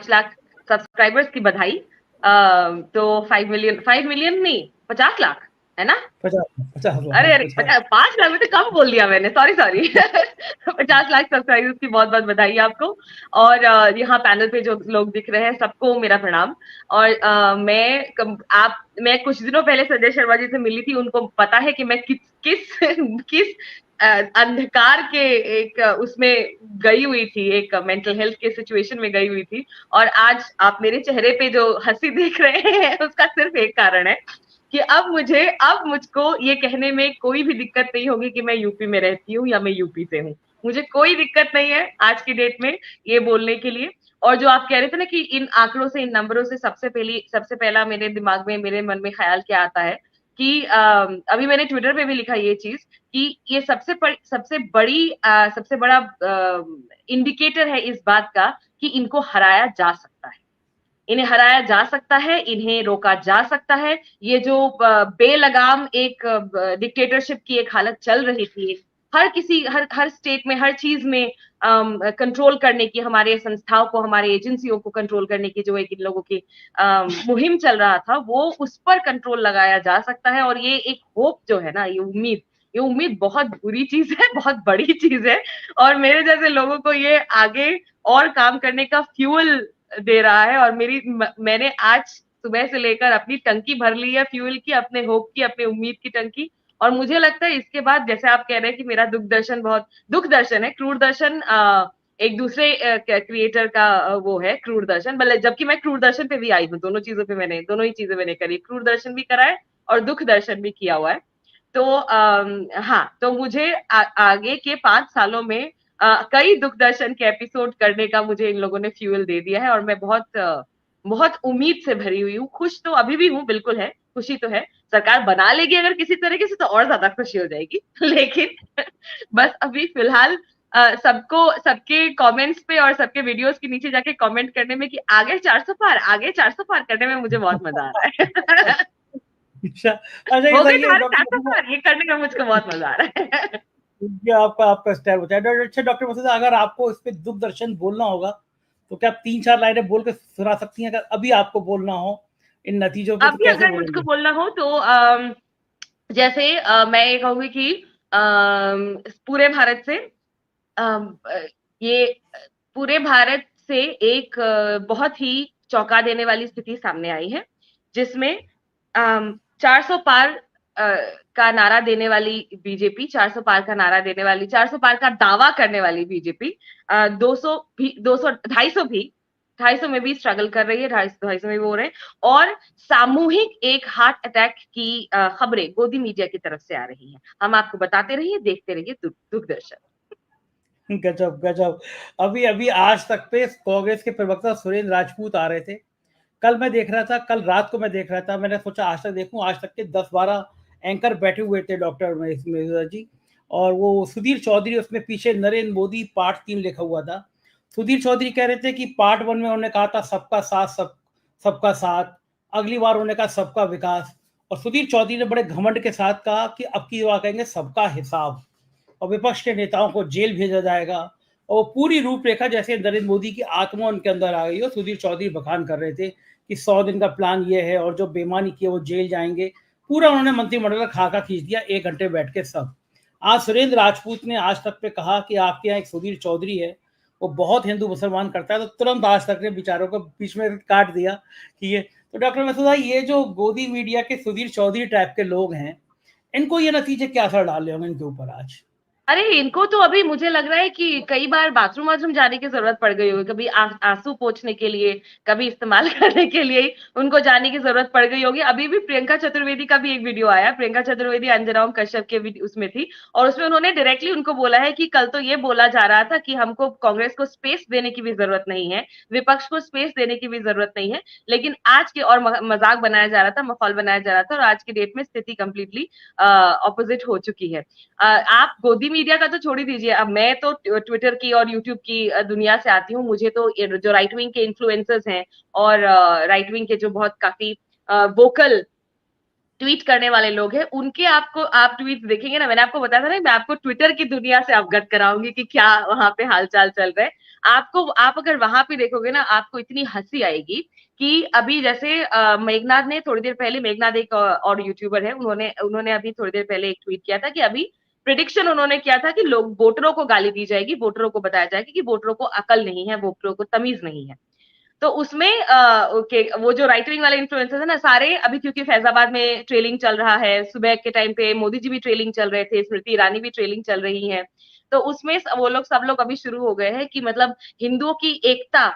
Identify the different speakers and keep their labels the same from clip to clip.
Speaker 1: 5 lakh subscribers की बधाई। तो 5 मिलियन नहीं, 50 लाख है ना?
Speaker 2: 50
Speaker 1: अरे
Speaker 2: लाख,
Speaker 1: अरे
Speaker 2: 50।
Speaker 1: 5 लाख में तो कम बोल दिया मैंने, सॉरी सॉरी। 50 लाख सब्सक्राइबर्स की बहुत बहुत बधाई आपको। और यहाँ पैनल पे जो लोग दिख रहे हैं सबको मेरा प्रणाम। और मैं कुछ दिनों पहले संजय शर्मा जी से मिली थी, उनको पता है कि मैं किस किस किस अंधकार के एक उसमें गई हुई थी, एक मेंटल हेल्थ के सिचुएशन में गई हुई थी। और आज आप मेरे चेहरे पे जो हंसी देख रहे हैं उसका सिर्फ एक कारण है कि अब मुझको ये कहने में कोई भी दिक्कत नहीं होगी कि मैं यूपी में रहती हूँ या मैं यूपी से हूँ। मुझे कोई दिक्कत नहीं है आज की डेट में ये बोलने के लिए। और जो आप कह रहे थे ना कि इन आंकड़ों से, इन नंबरों से सबसे पहला मेरे दिमाग में, मेरे मन में ख्याल क्या आता है कि अभी मैंने ट्विटर पे भी लिखा ये चीज कि ये सबसे बड़ा इंडिकेटर है इस बात का कि इनको हराया जा सकता है, इन्हें हराया जा सकता है, इन्हें रोका जा सकता है। ये जो बेलगाम एक डिक्टेटरशिप की एक हालत चल रही थी, हर स्टेट में, हर चीज में कंट्रोल करने की, हमारे संस्थाओं को, हमारे एजेंसियों को कंट्रोल करने की जो एक इन लोगों की मुहिम चल रहा था, वो उस पर कंट्रोल लगाया जा सकता है। और ये एक होप जो है ना, ये उम्मीद बहुत बुरी चीज है, बहुत बड़ी चीज है। और मेरे जैसे लोगों को ये आगे और काम करने का फ्यूल दे रहा है। और मैंने आज सुबह से लेकर अपनी टंकी भर ली है फ्यूल की, अपने होप की, अपने उम्मीद की टंकी। और मुझे लगता है इसके बाद, जैसे आप कह रहे हैं कि मेरा दुख दर्शन है, क्रूर दर्शन एक दूसरे क्रिएटर का वो है क्रूर दर्शन, भले जबकि मैं क्रूर दर्शन पे भी आई हूँ, दोनों ही चीजें मैंने करी, क्रूर दर्शन भी करा है और दुख दर्शन भी किया हुआ है। तो हाँ, तो मुझे आगे के 5 सालों में कई दुख दर्शन के एपिसोड करने का मुझे इन लोगों ने फ्यूल दे दिया है। और मैं बहुत उम्मीद से भरी हुई हूँ, खुश तो अभी भी हूँ, बिल्कुल है, खुशी तो है। सरकार बना लेगी अगर किसी तरीके से तो और ज्यादा खुशी हो जाएगी। लेकिन बस अभी फिलहाल सबको, सबके कमेंट्स पे और सबके वीडियोस के नीचे जाके कमेंट करने में कि आगे 400 पार, आगे 400 पार करने में मुझे बहुत मजा आ रहा है।
Speaker 2: अच्छा अच्छा,
Speaker 1: हो गए
Speaker 2: ये
Speaker 1: तुम्हारे
Speaker 2: डॉक्टर
Speaker 1: 400 पार, ये करने में मुझको बहुत मजा आ रहा है।
Speaker 2: ये आपका आपका स्टाइल होता है। अच्छा डॉक्टर मसूद, अगर आपको इस पे दुख दर्शन बोलना होगा तो क्या आप 3-4 लाइनें बोल के सुना सकती हैं? अगर अभी आपको बोलना हो इन नतीजों पे तो
Speaker 1: अभी
Speaker 2: कैसे
Speaker 1: अगर मुझको
Speaker 2: बोलेंगे?
Speaker 1: बोलना हो तो जैसे मैं ये कहूंगी कि पूरे भारत से ये पूरे भारत से एक बहुत ही चौंका देने वाली स्थिति सामने आई है, जिसमें 400 पार का नारा देने वाली बीजेपी, 400 पार का नारा देने वाली, 400 पार का दावा करने वाली बीजेपी 200 भी, 200 250 भी, 250 में भी स्ट्रगल कर रही है, 250 में भी हो रहे हैं। और सामूहिक एक हार्ट अटैक की खबरें गोदी मीडिया की तरफ से आ रही हैं। हम आपको बताते रहिए, देखते रहिए दुख दर्शन।
Speaker 2: गजब गजब। अभी अभी आज तक पे कांग्रेस के प्रवक्ता सुरेंद्र राजपूत आ रहे थे। कल मैं देख रहा था, कल रात को मैं देख रहा था, मैंने सोचा आज तक देखूं, आज तक के 10-12 एंकर बैठे हुए थे डॉक्टर मिश्रा जी। और वो सुधीर चौधरी, उसमें पीछे नरेंद्र मोदी पार्ट 3 लिखा हुआ था। सुधीर चौधरी कह रहे थे कि पार्ट 1 में उन्होंने कहा था सबका साथ, सबका साथ। अगली बार उन्होंने कहा सबका विकास। और सुधीर चौधरी ने बड़े घमंड के साथ कहा कि अब की बार कहेंगे सबका हिसाब। और विपक्ष के नेताओं को जेल भेजा जाएगा। और पूरी रूपरेखा जैसे नरेंद्र मोदी की आत्मा उनके अंदर आ गई हो। सुधीर चौधरी बखान कर रहे थे कि 100 दिन का प्लान ये है और जो बेईमानी किए वो जेल जाएंगे। पूरा उन्होंने मंत्रिमंडल का खाका खींच दिया 1 घंटे बैठ के सब। आज सुरेंद्र राजपूत ने आज तक पे कहा कि आपके यहाँ एक सुधीर चौधरी है, वो बहुत हिंदू मुसलमान करता है, तो तुरंत आज तक ने बिचारों को बीच में काट दिया कि ये। तो डॉक्टर मसूद भाई, ये जो गोदी मीडिया के सुधीर चौधरी टाइप के लोग हैं, इनको ये नतीजे क्या असर डाल रहे होंगे इनके ऊपर आज?
Speaker 1: अरे इनको तो अभी मुझे लग रहा है कि कई बार बाथरूम वाथरूम जाने की जरूरत पड़ गई होगी, कभी आंसू पोंछने के लिए, कभी इस्तेमाल करने के लिए उनको जाने की जरूरत पड़ गई होगी। अभी भी प्रियंका चतुर्वेदी का भी एक वीडियो आया, प्रियंका चतुर्वेदी अंजनाओं कश्यप के उसमें थी। और उसमें उन्होंने डायरेक्टली उनको बोला है कि कल तो ये बोला जा रहा था कि हमको कांग्रेस को स्पेस देने की भी जरूरत नहीं है, विपक्ष को स्पेस देने की भी जरूरत नहीं है, लेकिन आज के, और मजाक बनाया जा रहा था, मखौल बनाया जा रहा था, और आज की डेट में स्थिति कंप्लीटली ऑपोजिट हो चुकी है। आप गोदी मीडिया का तो छोड़ ही दीजिए, अब मैं तो ट्विटर की और यूट्यूब की दुनिया से आती हूँ। मुझे तो जो राइट विंग के इन्फ्लुएंसर्स हैं और राइट विंग के जो बहुत काफी वोकल ट्वीट करने वाले लोग हैं, उनके आप ट्वीट देखेंगे ना, मैंने आपको बताया था ना, मैं आपको ट्विटर की दुनिया से अवगत कराऊंगी कि क्या वहां पे हालचाल चल रहा है। आपको, आप अगर वहां पे देखोगे ना, आपको इतनी हंसी आएगी कि अभी जैसे मेघनाथ ने थोड़ी देर पहले, मेघनाथ एक और यूट्यूबर है, उन्होंने उन्होंने अभी थोड़ी देर पहले एक ट्वीट किया था कि अभी प्रिडिक्शन उन्होंने किया था कि लोग वोटरों को गाली दी जाएगी, वोटरों को बताया जाएगा कि वोटरों को अकल नहीं है, वोटरों को तमीज नहीं है। तो उसमें वो जो राइट विंग वाले इन्फ्लुएंसर्स है ना सारे, अभी क्योंकि फैजाबाद में ट्रेलिंग चल रहा है, सुबह के टाइम पे मोदी जी भी ट्रेलिंग चल रहे थे, स्मृति ईरानी भी ट्रेलिंग चल रही है, तो उसमें वो लोग सब लोग अभी शुरू हो गए हैं कि मतलब हिंदुओं की एकता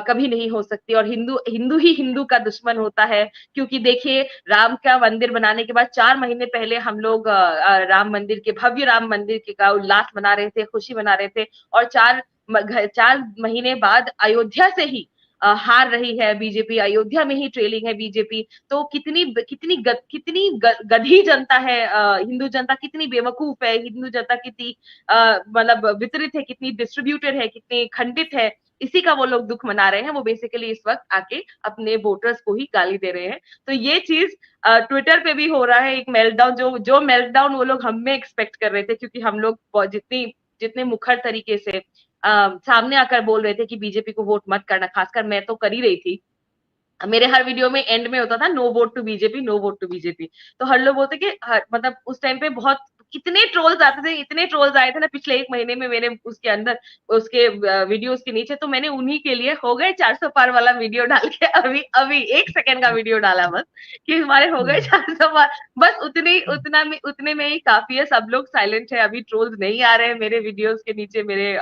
Speaker 1: कभी नहीं हो सकती, और हिंदू हिंदू ही हिंदू का दुश्मन होता है। क्योंकि देखिए, राम का मंदिर बनाने के बाद 4 महीने पहले हम लोग राम मंदिर के, भव्य राम मंदिर के का उल्लास मना रहे थे, खुशी मना रहे थे, और 4 महीने बाद अयोध्या से ही हार रही है बीजेपी, अयोध्या में ही ट्रेलिंग है बीजेपी। तो कितनी गधी जनता है, हिंदू जनता कितनी बेवकूफ है, हिंदू जनता कितनी मतलब वितरित है, कितनी डिस्ट्रीब्यूटेड है, कितनी खंडित है, इसी का वो लोग दुख मना रहे हैं। वो बेसिकली इस वक्त आके अपने वोटर्स को ही गाली दे रहे हैं। तो ये चीज ट्विटर पे भी हो रहा है, एक मेल्टडाउन, जो मेल्टडाउन वो लोग हमें एक्सपेक्ट कर रहे थे, क्योंकि हम लोग जितने मुखर तरीके से सामने आकर बोल रहे थे कि बीजेपी को वोट मत करना, खासकर मैं तो कर ही रही थी। मेरे हर वीडियो में एंड में होता था no vote to BJP, no vote to BJP. तो हर लोग बोलते कि मतलब उस टाइम पे बहुत कितने ट्रोल्स आते थे, इतने ट्रोल्स आए थे ना पिछले 1 महीने में मेरे उसके अंदर, उसके वीडियोस के नीचे। तो मैंने उन्हीं के लिए हो गए 400 पार वाला वीडियो डाल के, अभी अभी 1 सेकंड का वीडियो डाला बस कि हमारे हो गए 400 पार। बस उतने में ही काफी है। सब लोग साइलेंट है, अभी ट्रोल्स नहीं आ रहे हैं मेरे वीडियोस के नीचे, मेरे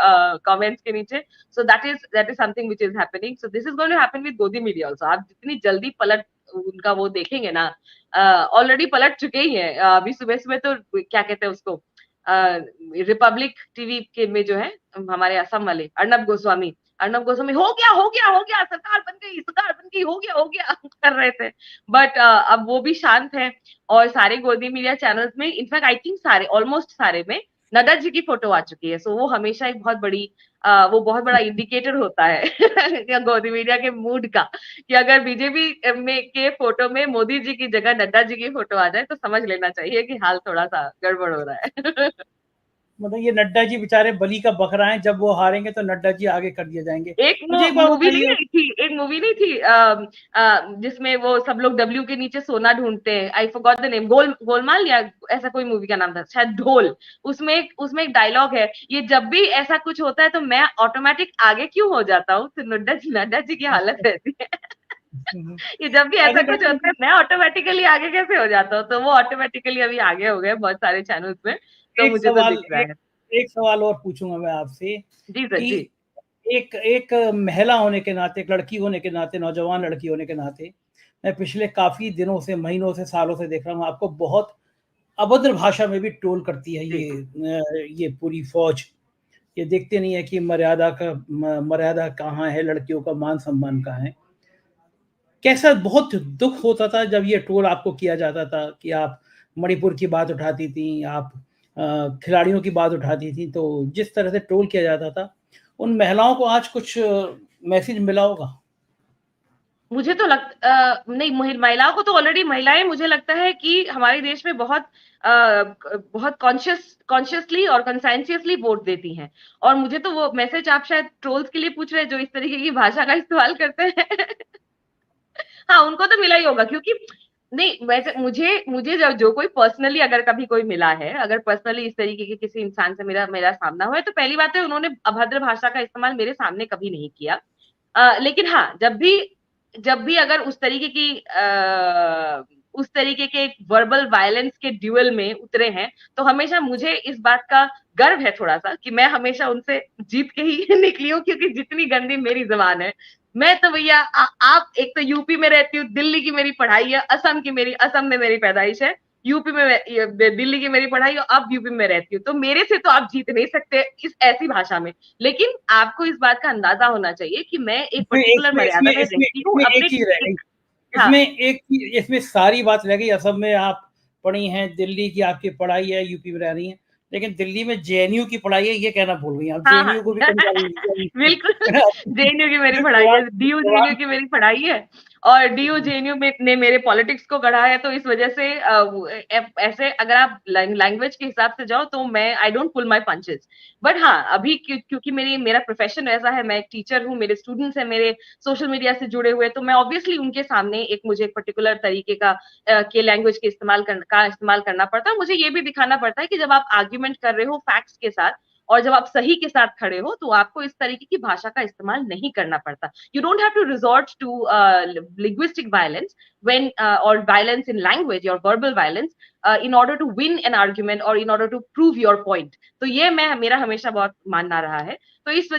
Speaker 1: कमेंट्स के नीचे। So that is something which is happening. So this is going to happen with गोदी मीडिया आल्सो। आप जितनी जल्दी पलट उनका वो देखेंगे ना, ऑलरेडी पलट चुके ही हैं। अभी सुबह सुबह तो क्या कहते हैं उसको, रिपब्लिक टीवी के में जो है हमारे असम वाले अर्नब गोस्वामी हो गया हो गया हो गया, सरकार बन गई, हो गया कर रहे थे। बट अब वो भी शांत है। और सारे गोदी मीडिया चैनल्स में, इनफैक्ट आई थिंक सारे, ऑलमोस्ट सारे में नड्डा जी की फोटो आ चुकी है। सो वो हमेशा एक बहुत बड़ी वो बहुत बड़ा इंडिकेटर होता है गोदी मीडिया के मूड का, कि अगर बीजेपी में के फोटो में मोदी जी की जगह नड्डा जी की फोटो आ जाए तो समझ लेना चाहिए कि हाल थोड़ा सा गड़बड़ हो रहा है
Speaker 2: मतलब ये नड्डा जी बेचारे बलि का बकरा हैं, जब वो हारेंगे तो नड्डा जी आगे कर दिए जाएंगे।
Speaker 1: एक
Speaker 2: मुझे एक बात
Speaker 1: मूवी नहीं
Speaker 2: बताइए।
Speaker 1: आई थी, एक मूवी नहीं थी जिसमें वो सब लोग डब्ल्यू के नीचे सोना ढूंढते हैं, I forgot the name, Golmaal या ऐसा कोई मूवी का नाम था शायद, ढोल। उसमें एक डायलॉग है, ये जब भी ऐसा कुछ होता है तो मैं ऑटोमेटिक आगे क्यों हो जाता हूँ, तो नड्डा जी की हालत रहती है कि जब भी
Speaker 2: अच्छा
Speaker 1: ऐसा कुछ
Speaker 2: नड्डा
Speaker 1: होता है
Speaker 2: जी,
Speaker 1: मैं ऑटोमेटिकली आगे कैसे हो जाता हूँ। तो वो ऑटोमेटिकली अभी आगे हो गए बहुत सारे चैनल्स में, तो
Speaker 2: एक
Speaker 1: मुझे तो
Speaker 2: सवाल
Speaker 1: दिख रहा
Speaker 2: एक
Speaker 1: है।
Speaker 2: एक सवाल और पूछूंगा मैं आपसे
Speaker 1: जी सर
Speaker 2: कि
Speaker 1: जी।
Speaker 2: एक एक महिला होने के नाते, एक लड़की होने के नाते, नौजवान लड़की होने के नाते, मैं पिछले काफी दिनों से, महीनों से, सालों से देख रहा हूँ आपको बहुत अभद्र भाषा में भी ट्रोल करती है
Speaker 1: जी
Speaker 2: ये पूरी फौज। ये देखते नहीं है कि मर्यादा कहाँ है, लड़कियों का मान सम्मान कहाँ है। कैसा बहुत दुख होता था जब ये ट्रोल आपको किया जाता था कि आप मणिपुर की बात उठाती थी, आप खिलाड़ियों की बात उठाती थी, तो जिस तरह से ट्रोल किया जाता था, उन महिलाओं को आज कुछ मैसेज मिला होगा।
Speaker 1: मुझे तो नहीं, महिलाओं को तो ऑलरेडी, महिलाएं मुझे लगता है कि हमारे देश में बहुत कॉन्शियसली और कंसाइंशियसली वोट देती हैं। और मुझे तो वो मैसेज, आप शायद ट्रोल्स के लिए पूछ रहे हैं जो इस तरीके की भाषा का इस्तेमाल करते हैं हाँ, उनको तो मिला ही होगा, क्योंकि नहीं, वैसे मुझे मुझे जो कोई पर्सनली अगर कभी कोई मिला है, अगर पर्सनली इस तरीके के किसी इंसान से मेरा मेरा सामना हुआ है, तो पहली बात है उन्होंने अभद्र भाषा का इस्तेमाल मेरे सामने कभी नहीं किया। लेकिन हाँ, जब भी अगर उस तरीके के वर्बल वायलेंस के ड्यूअल में उतरे हैं, तो हमेशा मुझे इस बात का गर्व है थोड़ा सा कि मैं हमेशा उनसे जीत के ही निकली हूँ, क्योंकि जितनी गंदी मेरी जबान है, मैं तो भैया, आप एक तो यूपी में रहती हूँ, दिल्ली की मेरी पढ़ाई है, असम में मेरी पैदाइश है, यूपी में, दिल्ली की मेरी पढ़ाई और अब यूपी में रहती हूँ, तो मेरे से तो आप जीत नहीं सकते इस ऐसी भाषा में। लेकिन आपको इस बात का अंदाजा होना चाहिए कि मैं एक
Speaker 2: इसमें
Speaker 1: पर्टिकुलर
Speaker 2: इसमें
Speaker 1: मर्यादा
Speaker 2: इसमें
Speaker 1: में
Speaker 2: इसमें
Speaker 1: रहती हूँ
Speaker 2: इसमें एक
Speaker 1: अपने
Speaker 2: चीज रह गई।
Speaker 1: एक। हाँ
Speaker 2: इसमें सारी बात रह गई। असम में आप पढ़ी हैं, दिल्ली की आपकी पढ़ाई है, यूपी में रह रही हैं, लेकिन दिल्ली में जेएनयू की पढ़ाई है, ये कहना भूल गई आप।
Speaker 1: हाँ हाँ
Speaker 2: जेएनयू को भी कभी
Speaker 1: बिल्कुल,
Speaker 2: है ना?
Speaker 1: जेएनयू की मेरी
Speaker 2: जो
Speaker 1: पढ़ाई है,
Speaker 2: जवाब
Speaker 1: डीयू जेएनयू
Speaker 2: जवाब
Speaker 1: की मेरी पढ़ाई है। और डीयू जेएनयू में ने मेरे पॉलिटिक्स को गढ़ा है, तो इस वजह से ऐसे अगर आप लैंग्वेज के हिसाब से जाओ तो मैं I don't pull my punches. But हाँ, अभी क्योंकि मेरा प्रोफेशन ऐसा है, मैं एक टीचर हूँ, मेरे स्टूडेंट्स हैं मेरे सोशल मीडिया से जुड़े हुए, तो मैं ऑब्वियसली उनके सामने मुझे एक पर्टिकुलर तरीके के लैंग्वेज के इस्तेमाल करना पड़ता है। मुझे ये भी दिखाना पड़ता है कि जब आप आर्ग्यूमेंट कर रहे हो फैक्ट्स के साथ और जब आप सही के साथ खड़े हो, तो आपको इस तरीके की भाषा का इस्तेमाल नहीं करना पड़ता। You don't have to resort to linguistic violence or violence in language or verbal violence in order to win an argument or in order to prove your point. तो ये मेरा हमेशा बहुत मानना रहा है। तो इस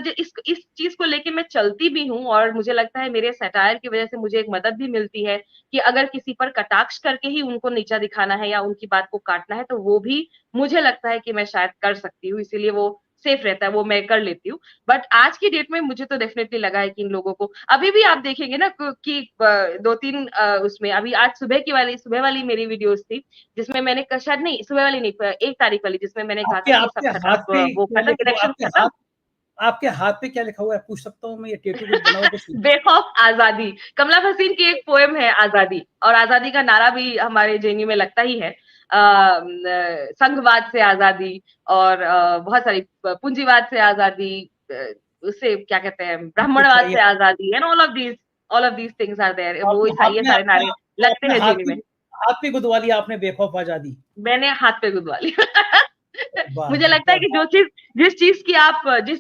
Speaker 1: चीज को लेके मैं चलती भी हूँ, और मुझे लगता है मेरे सैटायर की वजह से मुझे एक मदद भी मिलती है कि अगर किसी पर कटाक्ष करके ही उनको नीचा दिखाना है या उनकी बात को काटना है, तो वो भी मुझे लगता है कि मैं शायद कर सकती हूँ, इसीलिए वो सेफ रहता है, वो मैं कर लेती हूँ। बट आज की डेट में मुझे तो डेफिनेटली लगा है कि इन लोगों को अभी भी आप देखेंगे ना कि 2-3 उसमें अभी आज सुबह वाली मेरी वीडियोस थी, जिसमें मैंने शायद नहीं सुबह वाली नहीं 1 तारीख वाली, जिसमें मैंने कहा
Speaker 2: आपके
Speaker 1: था कि
Speaker 2: आपके
Speaker 1: सब
Speaker 2: हाथ पे
Speaker 1: वो
Speaker 2: क्या
Speaker 1: खत्म, इलेक्शन खत्म।
Speaker 2: आपके हाथ पे क्या लिखा हुआ है, पूछ सकता हूँ मैं? ये टैटू कुछ बना हुआ कुछ?
Speaker 1: बेखौफ आजादी, कमला हसीन की एक पोएम है आजादी, और आजादी का नारा भी हमारे जेएनयू में लगता ही है। संघवाद से आजादी, और बहुत सारी पूंजीवाद से आजादी, उससे क्या कहते हैं, ब्राह्मणवाद से आजादी, and all of these things are there. वो ये सारे नारे लगते हैं जेएनयू में।
Speaker 2: हाथ पे गुदवा लिया आपने बेखौफ आजादी?
Speaker 1: मैंने हाथ पे गुदवा लिया।
Speaker 2: वाह
Speaker 1: मुझे
Speaker 2: जी,
Speaker 1: लगता है कि जिस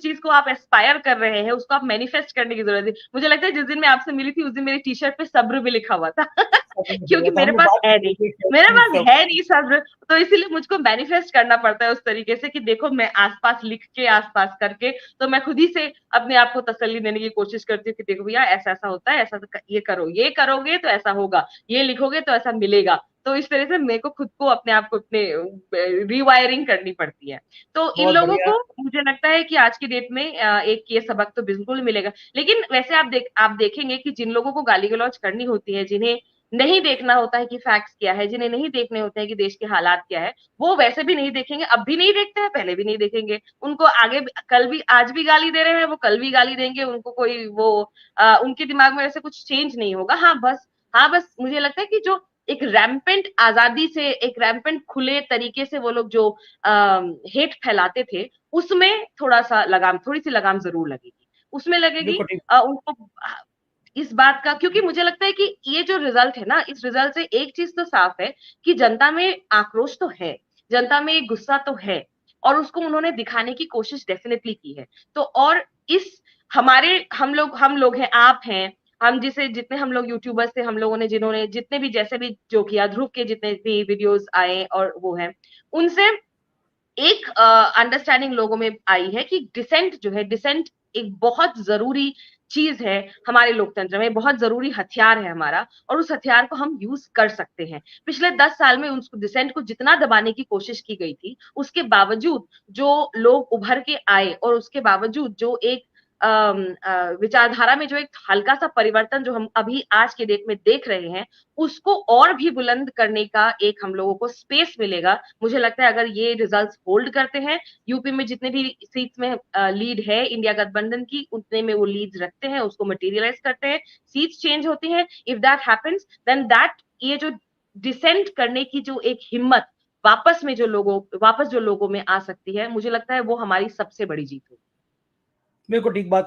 Speaker 1: चीज को आप एस्पायर कर रहे हैं, उसको आप मैनिफेस्ट करने की जरूरत है। मुझे लगता है जिस दिन मैं आपसे मिली थी, उस दिन मेरी टी शर्ट पे सब्र भी लिखा हुआ था। क्योंकि मेरे
Speaker 2: हमने
Speaker 1: पास
Speaker 2: बात
Speaker 1: है
Speaker 2: की
Speaker 1: नहीं,
Speaker 2: थी कि
Speaker 1: सब्र। तो इसीलिए मुझको मैनिफेस्ट करना पड़ता है उस तरीके से कि देखो, मैं आसपास लिख के, आसपास करके, तो मैं खुद ही से अपने आप को तसल्ली देने की कोशिश करती हूँ कि देखो भैया, ऐसा ऐसा होता है, ऐसा ये करो, ये करोगे तो ऐसा होगा, ये लिखोगे तो ऐसा मिलेगा। तो इस तरह से मेरे को खुद को अपने आप को अपने रिवायरिंग करनी पड़ती है। तो इन
Speaker 2: बहुत
Speaker 1: लोगों
Speaker 2: बढ़िया।
Speaker 1: को मुझे लगता है कि आज की डेट में एक ये सबक तो बिल्कुल मिलेगा। लेकिन वैसे आप देखेंगे कि जिन लोगों को गाली गलौज करनी होती है, जिन्हें नहीं देखना होता है कि फैक्ट्स क्या है, जिन्हें नहीं देखने होते हैं कि देश के हालात क्या है, वो वैसे भी नहीं देखेंगे, अब भी नहीं देखते हैं, पहले भी नहीं देखेंगे। उनको आगे कल भी, आज भी गाली दे रहे हैं, वो कल भी गाली देंगे। उनको कोई वो उनके दिमाग में ऐसे कुछ चेंज नहीं होगा। हाँ बस मुझे लगता है कि जो एक रैम्पेंट आजादी से, एक रैम्पेंट खुले तरीके से वो लोग जो हेट फैलाते थे, उसमें थोड़ी सी लगाम जरूर लगेगी, उसमें लगेगी।
Speaker 2: बिल्कुल ठीक।
Speaker 1: उनको इस बात का, क्योंकि मुझे लगता है कि ये जो रिजल्ट है ना, इस रिजल्ट से एक चीज तो साफ है कि जनता में आक्रोश तो है, जनता में गुस्सा तो है, और उसको उन्होंने दिखाने की कोशिश डेफिनेटली की है। तो और इस हम लोग हैं, आप हैं, जितने हम लोग यूट्यूबर्स थे, हम लोगों ने जिन्होंने जितने भी जैसे भी जो किया, ध्रुव के जितने भी वीडियोस आए और वो है, उनसे एक अंडरस्टैंडिंग लोगों में आई है कि डिसेंट एक बहुत जरूरी चीज है हमारे लोकतंत्र में, बहुत जरूरी हथियार है हमारा, और उस हथियार को हम यूज कर सकते हैं। पिछले 10 साल में उस डिसेंट को जितना दबाने की कोशिश की गई थी, उसके बावजूद जो लोग उभर के आए, और उसके बावजूद जो एक विचारधारा में जो एक हल्का सा परिवर्तन जो हम अभी आज के डेट में देख रहे हैं, उसको और भी बुलंद करने का एक हम लोगों को स्पेस मिलेगा। मुझे लगता है अगर ये रिजल्ट्स होल्ड करते हैं, यूपी में जितने भी सीट्स में लीड है इंडिया गठबंधन की, उतने में वो लीड रखते हैं, उसको मटेरियलाइज करते हैं, सीट्स चेंज होती हैं, if that happens, then that ये जो डिसेंट करने की जो एक हिम्मत वापस जो लोगों में आ सकती है, मुझे लगता है वो हमारी सबसे बड़ी जीत होगी।
Speaker 2: बिल्कुल ठीक बात